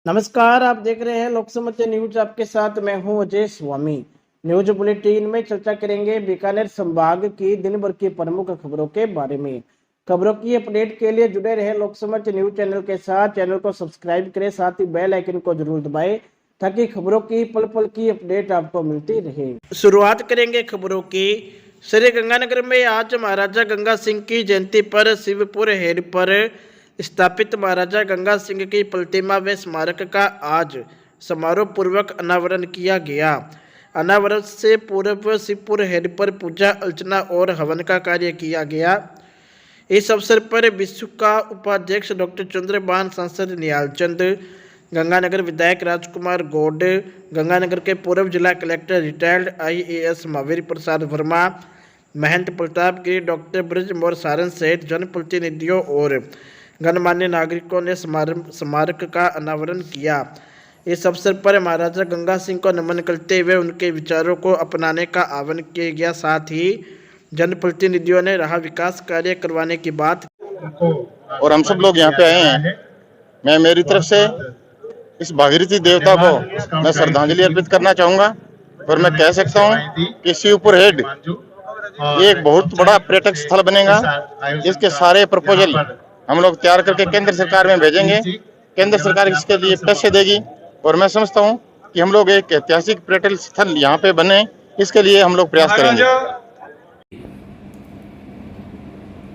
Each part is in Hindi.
नमस्कार, आप देख रहे हैं लोकसमत न्यूज। आपके साथ मैं हूं अजय स्वामी। न्यूज बुलेटिन में चर्चा करेंगे बीकानेर संभाग की दिन भर की प्रमुख खबरों के बारे में। खबरों की अपडेट के लिए जुड़े रहे लोकसमत न्यूज चैनल के साथ। चैनल को सब्सक्राइब करें, साथ ही बेल आइकन को जरूर दबाएं ताकि खबरों की पल पल की अपडेट आपको मिलती रहे। शुरुआत करेंगे खबरों की। श्री गंगानगर में आज महाराजा गंगा सिंह की जयंती पर शिवपुर हेड पर स्थापित महाराजा गंगा सिंह की प्रतिमा व स्मारक का आज समारोह पूर्वक अनावरण किया गया। अनावरण से पूर्व शिवपुर हेड पर पूजा अर्चना और हवन का कार्य किया गया। इस अवसर पर विश्व का उपाध्यक्ष डॉक्टर चंद्रभान, सांसद निहाल चंद, गंगानगर विधायक राजकुमार गौड, गंगानगर के पूर्व जिला collector retired IAS Mahavir Prasad Verma, महंत प्रताप गिरी, डॉक्टर ब्रजमोहन सारन सहित जनप्रतिनिधियों और गणमान्य नागरिकों ने स्मारक का अनावरण किया। इस अवसर पर महाराजा गंगा सिंह को नमन करते हुए उनके विचारों को अपनाने का आह्वान किया गया। साथ ही जनप्रतिनिधियों ने रहा विकास कार्य करवाने की बात। और हम सब लोग यहाँ पे आए हैं। मैं मेरी तरफ से इस भागीरथी देवता को मैं श्रद्धांजलि अर्पित करना चाहूँगा। और मैं कह सकता हूँ कि शिवपुर हेड ये एक बहुत बड़ा पर्यटक स्थल बनेगा। इसके सारे प्रपोजल हम लोग तैयार करके केंद्र सरकार में भेजेंगे। केंद्र सरकार इसके लिए पैसे देगी और मैं समझता हूँ कि हम लोग एक ऐतिहासिक पर्यटन स्थल यहाँ पे बने, इसके लिए हम लोग प्रयास करेंगे।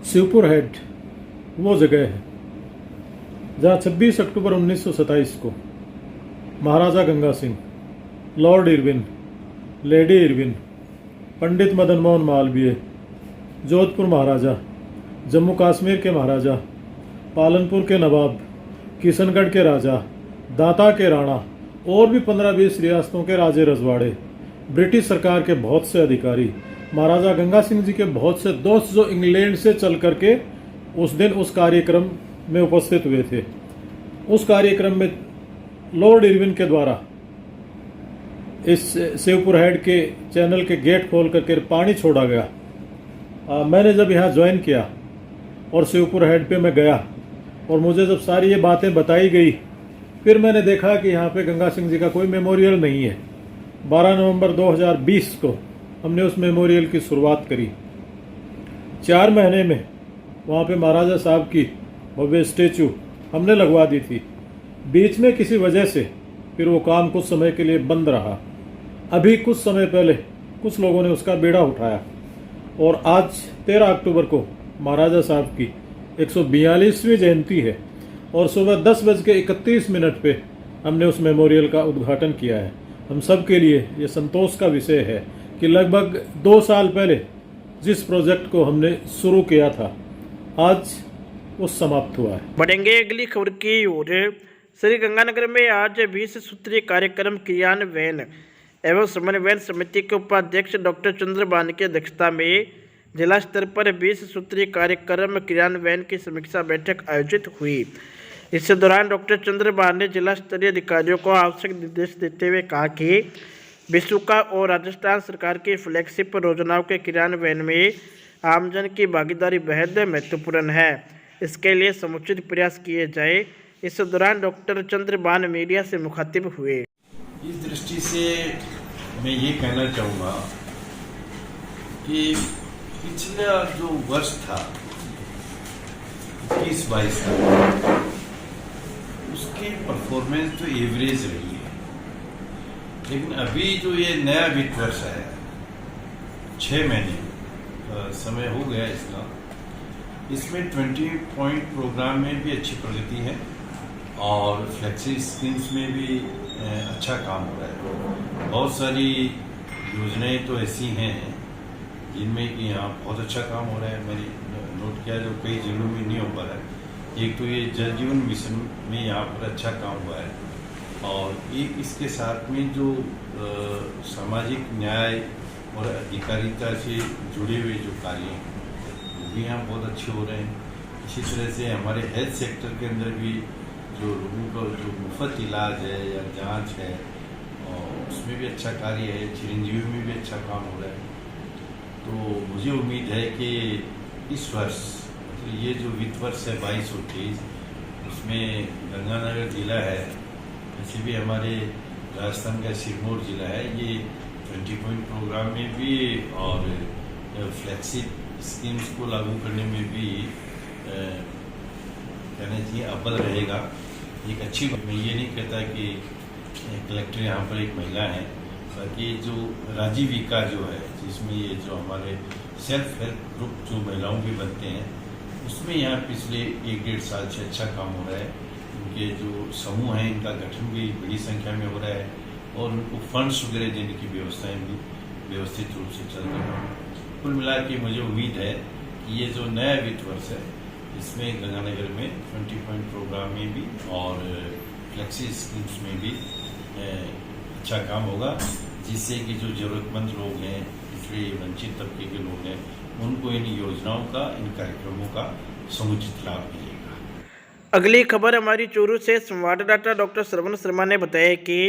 शिवपुर हेड वो जगह है जहाँ 26 अक्टूबर 1927 को Maharaja Ganga Singh, lord Irwin, lady Irwin, Pandit Madan Mohan Malviya, Jodhpur Maharaja, Jammu Kashmir के महाराजा, पालनपुर के नवाब, किशनगढ़ के राजा, दाता के राणा और भी 15-20 रियासतों के राजे रजवाड़े, ब्रिटिश सरकार के बहुत से अधिकारी, महाराजा गंगा सिंह जी के बहुत से दोस्त जो इंग्लैंड से चल करके उस दिन उस कार्यक्रम में उपस्थित हुए थे। उस कार्यक्रम में लॉर्ड इरविन के द्वारा इस शिवपुर हेड के चैनल के गेट खोल करके पानी छोड़ा गया। मैंने जब यहाँ ज्वाइन किया और शिवपुर हेड पे मैं गया और मुझे जब सारी ये बातें बताई गई, फिर मैंने देखा कि यहाँ पे गंगा सिंह जी का कोई मेमोरियल नहीं है। 12 नवंबर 2020 को हमने उस मेमोरियल की शुरुआत करी। 4 महीने में वहाँ पे महाराजा साहब की भव्य स्टेचू हमने लगवा दी थी। बीच में किसी वजह से फिर वो काम कुछ समय के लिए बंद रहा। अभी कुछ समय पहले कुछ लोगों ने उसका बीड़ा उठाया और आज 13 अक्टूबर को महाराजा साहब की 142वीं जयंती है और सुबह 10:31 पे हमने उस मेमोरियल का उद्घाटन किया है। हम सब के लिए ये संतोष का विषय है कि लगभग 2 साल पहले जिस प्रोजेक्ट को हमने शुरू किया था, आज वो समाप्त हुआ है। बढ़ेंगे अगली खबर की ओर। श्री गंगानगर में आज 20 सूत्रीय कार्यक्रम क्रियान्वयन एवं समन्वयन समिति के उपाध्यक्ष डॉक्टर चंद्रभान की अध्यक्षता में जिला स्तर पर 20 सूत्रीय कार्यक्रम क्रियान्वयन की समीक्षा बैठक आयोजित हुई। इस दौरान डॉक्टर चंद्रभान ने जिला स्तरीय अधिकारियों को आवश्यक निर्देश देते हुए कहा कि विश्वका और राजस्थान सरकार की फ्लैगशिप योजनाओं के क्रियान्वयन में आमजन की भागीदारी बेहद महत्वपूर्ण है। इसके लिए समुचित प्रयास किए जाए। इस दौरान डॉक्टर चंद्रभान मीडिया से मुखातिब हुए। इस दृष्टि से मैं ये कहना चाहूँगा कि पिछला जो वर्ष था 21-22 का, उसकी परफॉर्मेंस तो एवरेज रही है। लेकिन अभी जो ये नया वित्त वर्ष है, 6 महीने समय हो गया इसका, इसमें 20 पॉइंट प्रोग्राम में भी अच्छी प्रगति है और फ्लेक्सी स्कीम्स में भी अच्छा काम हो रहा है। बहुत सारी योजनाएं तो ऐसी हैं जिनमें कि यहाँ बहुत अच्छा काम हो रहा है। मैंने नोट किया जो कई जिलों में नहीं हो पा रहा है। एक तो ये जल जीवन मिशन में यहाँ पर अच्छा काम हुआ है और एक इसके साथ में जो सामाजिक न्याय और अधिकारिता से जुड़े हुए जो कार्य हैं वो भी यहाँ बहुत अच्छे हो रहे हैं। इसी तरह से हमारे हेल्थ सेक्टर के अंदर भी जो लोगों का जो मुफ्त इलाज है या जांच है और उसमें भी अच्छा कार्य है। चिरंजीवी में भी अच्छा काम हो रहा है। तो मुझे उम्मीद है कि इस वर्ष मतलब ये जो वित्त वर्ष है 22-23, उसमें गंगानगर जिला है ऐसे भी हमारे राजस्थान का सिरमौर जिला है, ये 20 पॉइंट प्रोग्राम में भी और फ्लैक्सी स्कीम्स को लागू करने में भी कहना चाहिए अव्वल रहेगा। एक अच्छी बात, मैं ये नहीं कहता कि कलेक्टर यहाँ पर एक महिला है, बाकी जो राजीविका जो है, जिसमें ये जो हमारे सेल्फ हेल्प ग्रुप जो महिलाओं के बनते हैं, उसमें यहाँ पिछले 1-1.5 साल से अच्छा काम हो रहा है। इनके जो समूह हैं इनका गठन भी बड़ी संख्या में हो रहा है और उनको फंड्स वगैरह देने की व्यवस्थाएं भी व्यवस्थित रूप से चल रही हैं। कुल मिला के मुझे उम्मीद है कि ये जो नया वित्त वर्ष है इसमें गंगानगर में 20 पॉइंट प्रोग्राम में भी और फ्लेक्सी स्कीम्स में भी अच्छा काम होगा, जिससे कि जो ज़रूरतमंद लोग हैं, पिछड़े वंचित तबके के लोग हैं, उनको इन योजनाओं का, इन कार्यक्रमों का समुचित लाभ मिलेगा। अगली खबर हमारी चूरू से संवाददाता डॉक्टर श्रवण शर्मा ने बताया कि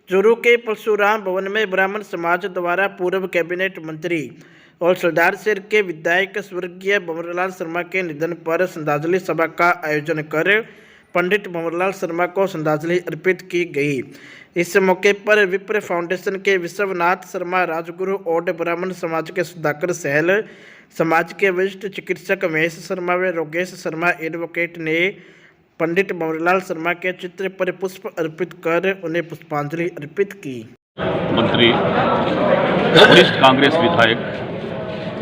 चूरू के परशुराम भवन में ब्राह्मण समाज द्वारा पूर्व कैबिनेट मंत्री और सरदार शहर के विधायक स्वर्गीय भंवरलाल शर्मा के निधन पर श्रद्धांजलि सभा का आयोजन कर पंडित भंवरलाल शर्मा को श्रद्धांजलि अर्पित की गई। इस मौके पर विप्र फाउंडेशन के विश्वनाथ शर्मा राजगुरु और ब्राह्मण समाज के सुधाकर सहल, समाज के वरिष्ठ चिकित्सक महेश शर्मा व रोगेश शर्मा एडवोकेट ने पंडित भंवरलाल शर्मा के चित्र पर पुष्प अर्पित कर उन्हें पुष्पांजलि अर्पित की। मंत्री, वरिष्ठ कांग्रेस विधायक,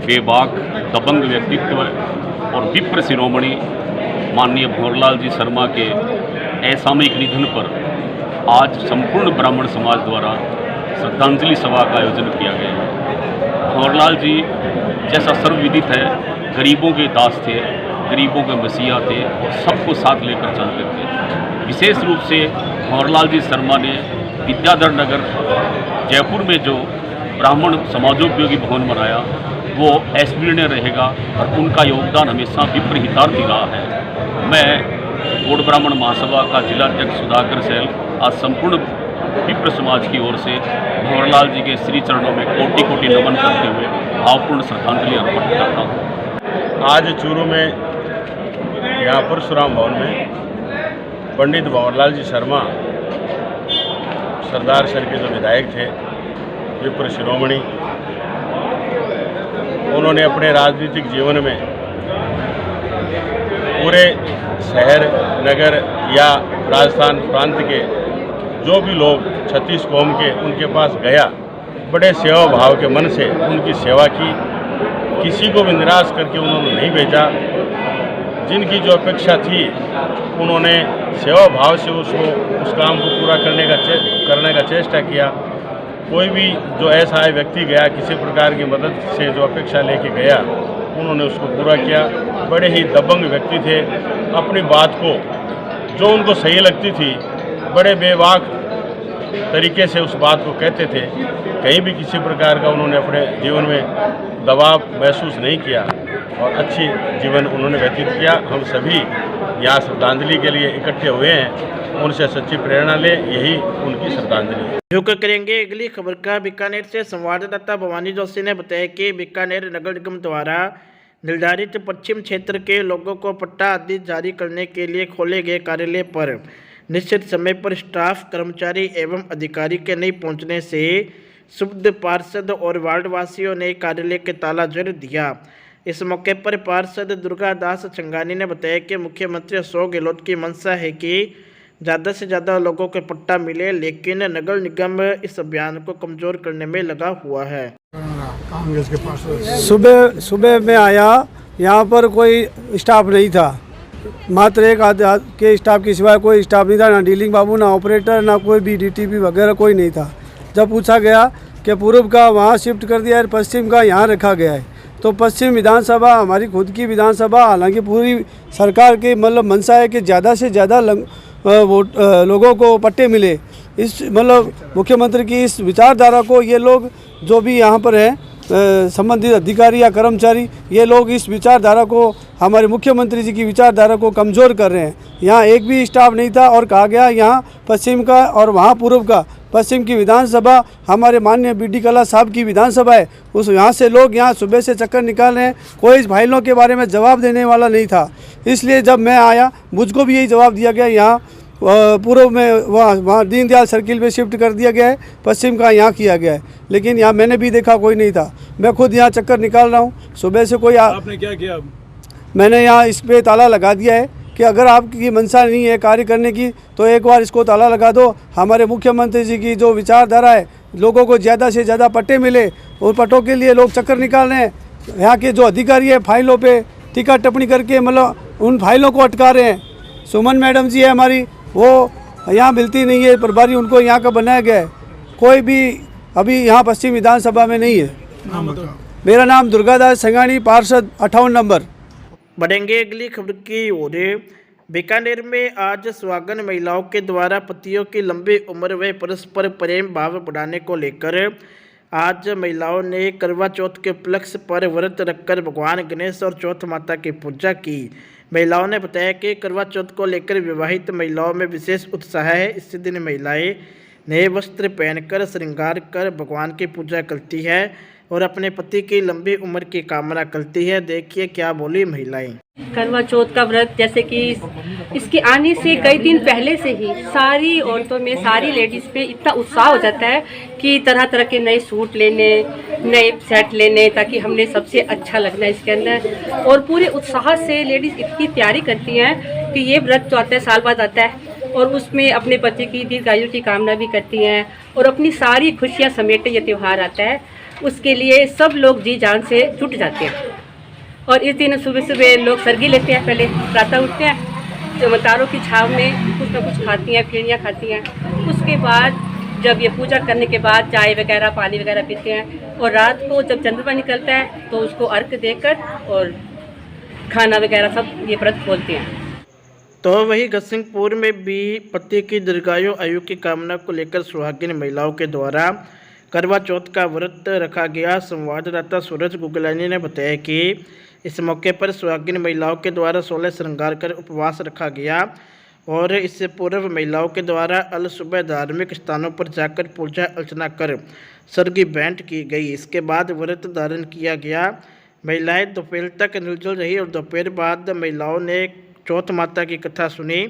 बेबाक दबंग व्यक्तित्व और विप्र शिरोमणि माननीय भंवरलाल जी शर्मा के असामयिक निधन पर आज संपूर्ण ब्राह्मण समाज द्वारा श्रद्धांजलि सभा का आयोजन किया गया है। भंवरलाल जी जैसा सर्वविदित है, गरीबों के दास थे, गरीबों के मसीहा थे और सबको साथ लेकर चलते थे। विशेष रूप से भंवरलाल जी शर्मा ने विद्याधर नगर जयपुर में जो ब्राह्मण समाजोपयोगी भवन बनाया वो अस्मरणीय रहेगा और उनका योगदान हमेशा विप्र हितार्थी रहा है। मैं गौड़ ब्राह्मण महासभा का जिलाध्यक्ष सुधाकर सहल आज संपूर्ण विप्र समाज की ओर से भंवरलाल जी के श्री चरणों में कोटि कोटि नमन करते हुए भावपूर्ण श्रद्धांजलि अर्पित करता हूँ। आज चूरू में यहाँ परशुराम भवन में पंडित भंवरलाल जी शर्मा, सरदार शहर के जो विधायक थे, विप्र शिरोमणि, उन्होंने अपने राजनीतिक जीवन में पूरे शहर, नगर या राजस्थान प्रांत के जो भी लोग 36 कौम के उनके पास गया, बड़े सेवा भाव के मन से उनकी सेवा की, किसी को भी निराश करके उन्होंने नहीं भेजा। जिनकी जो अपेक्षा थी उन्होंने सेवा भाव से उस काम को पूरा करने का चेष्टा किया। कोई भी जो ऐसा व्यक्ति गया, किसी प्रकार की मदद से जो अपेक्षा लेके गया, उन्होंने उसको पूरा किया। बड़े ही दबंग व्यक्ति थे, अपनी बात को जो उनको सही लगती थी बड़े बेबाक तरीके से उस बात को कहते थे। कहीं भी किसी प्रकार का उन्होंने अपने जीवन में दबाव महसूस नहीं किया और अच्छी जीवन उन्होंने व्यतीत किया। हम सभी यहाँ श्रद्धांजलि के लिए इकट्ठे हुए हैं, उनसे सच्ची प्रेरणा लें, यही उनकी श्रद्धांजलि है। रुक करेंगे अगली खबर का। बीकानेर से संवाददाता भवानी जोशी ने बताया कि बीकानेर नगर निगम द्वारा निर्धारित पश्चिम क्षेत्र के लोगों को पट्टा आदि जारी करने के लिए खोले गए कार्यालय पर निश्चित समय पर स्टाफ, कर्मचारी एवं अधिकारी के नहीं पहुंचने से सुब्ध पार्षद और वार्डवासियों ने कार्यालय के ताला जड़ दिया। इस मौके पर पार्षद दुर्गादास चंगानी ने बताया कि मुख्यमंत्री अशोक गहलोत की मंशा है कि ज़्यादा से ज़्यादा लोगों को पट्टा मिले, लेकिन नगर निगम इस अभियान को कमज़ोर करने में लगा हुआ है। कांग्रेस के पास सुबह में आया, यहाँ पर कोई स्टाफ नहीं था, मात्र एक आधे के स्टाफ के सिवाय कोई स्टाफ नहीं था, ना डीलिंग बाबू, ना ऑपरेटर, ना कोई भी डीटीपी वगैरह कोई नहीं था। जब पूछा गया कि पूर्व का वहाँ शिफ्ट कर दिया है, पश्चिम का यहाँ रखा गया है, तो पश्चिम विधानसभा हमारी खुद की विधानसभा, हालांकि पूरी सरकार की मतलब मंशा है कि ज़्यादा से ज़्यादा लोगों को पट्टे मिले। इस मतलब मुख्यमंत्री की इस विचारधारा को ये लोग जो भी यहाँ पर हैं संबंधित अधिकारी या कर्मचारी, ये लोग इस विचारधारा को, हमारे मुख्यमंत्री जी की विचारधारा को कमज़ोर कर रहे हैं। यहाँ एक भी स्टाफ नहीं था और कहा गया यहाँ पश्चिम का और वहाँ पूर्व का, पश्चिम की विधानसभा हमारे माननीय बीडी कला साहब की विधानसभा है, उस यहाँ से लोग यहाँ सुबह से चक्कर निकाल रहे हैं, कोई इस फाइलों के बारे में जवाब देने वाला नहीं था। इसलिए जब मैं आया मुझको भी यही जवाब दिया गया यहाँ पूर्व में वहाँ दीनदयाल सर्किल पे शिफ्ट कर दिया गया है, पश्चिम का यहाँ किया गया है, लेकिन यहाँ मैंने भी देखा कोई नहीं था। मैं खुद यहाँ चक्कर निकाल रहा हूँ, सुबह से कोई आपने क्या किया? मैंने यहाँ इस पे ताला लगा दिया है कि अगर आपकी मंशा नहीं है कार्य करने की तो एक बार इसको ताला लगा दो। हमारे मुख्यमंत्री जी की जो विचारधारा है, लोगों को ज़्यादा से ज़्यादा पट्टे मिले, उन पट्टों के लिए लोग चक्कर निकाल रहे हैं। यहाँ के जो अधिकारी है फाइलों पे टीका टिप्पणी करके मतलब उन फाइलों को अटका रहे हैं। सुमन मैडम जी है हमारी, वो यहाँ मिलती नहीं है, प्रभारी उनको यहाँ का बनाया गया है। कोई भी अभी यहाँ पश्चिम विधानसभा में नहीं है। मेरा नाम दुर्गादास संगानी, पार्षद 58 नंबर। बढ़ेंगे अगली खबर की ओर। बीकानेर में आज सुहागन महिलाओं के द्वारा पतियों की लंबी उम्र व परस्पर प्रेम भाव बढ़ाने को लेकर आज महिलाओं ने करवा चौथ के उपलक्ष्य पर व्रत रखकर भगवान गणेश और चौथ माता की पूजा की। महिलाओं ने बताया कि करवा चौथ को लेकर विवाहित महिलाओं में विशेष उत्साह है। इस दिन महिलाएं नए वस्त्र पहनकर श्रृंगार कर भगवान की पूजा करती है और अपने पति की लंबी उम्र की कामना करती है। देखिए क्या बोली महिलाएं। करवा चौथ का व्रत जैसे कि इसके आने से कई दिन पहले से ही सारी औरतों में, सारी लेडीज़ पे इतना उत्साह हो जाता है कि तरह तरह के नए सूट लेने, नए सेट लेने, ताकि हमने सबसे अच्छा लगना है इसके अंदर। और पूरे उत्साह से लेडीज़ इतनी तैयारी करती हैं कि ये व्रत जो आता है साल बाद आता है और उसमें अपने पति की दीर्घायु की कामना भी करती हैं और अपनी सारी खुशियाँ समेटे ये त्यौहार आता है। उसके लिए सब लोग जी जान से जुट जाते हैं। और इस दिन सुबह सुबह लोग सरगी लेते हैं, पहले प्रातः उठते हैं, तो तारों की छाव में कुछ ना कुछ खाती हैं, फिरनियाँ खाती हैं। उसके बाद जब ये पूजा करने के बाद चाय वगैरह पानी वगैरह पीते हैं और रात को जब चंद्रमा निकलता है तो उसको अर्घ देकर और खाना वगैरह सब ये व्रत खोलते हैं। तो वही गतसिंहपुर में भी पति की दीर्घायु आयु की कामना को लेकर सुहागिन महिलाओं के द्वारा करवा चौथ का व्रत रखा गया। संवाददाता सूरज गुगलानी ने बताया कि इस मौके पर सुहागिन महिलाओं के द्वारा 16 श्रृंगार कर उपवास रखा गया और इससे पूर्व महिलाओं के द्वारा अल सुबह धार्मिक स्थानों पर जाकर पूजा अर्चना कर सरगी भेंट की गई। इसके बाद व्रत धारण किया गया। महिलाएं दोपहर तक निर्जल रही और दोपहर बाद महिलाओं ने चौथ माता की कथा सुनी।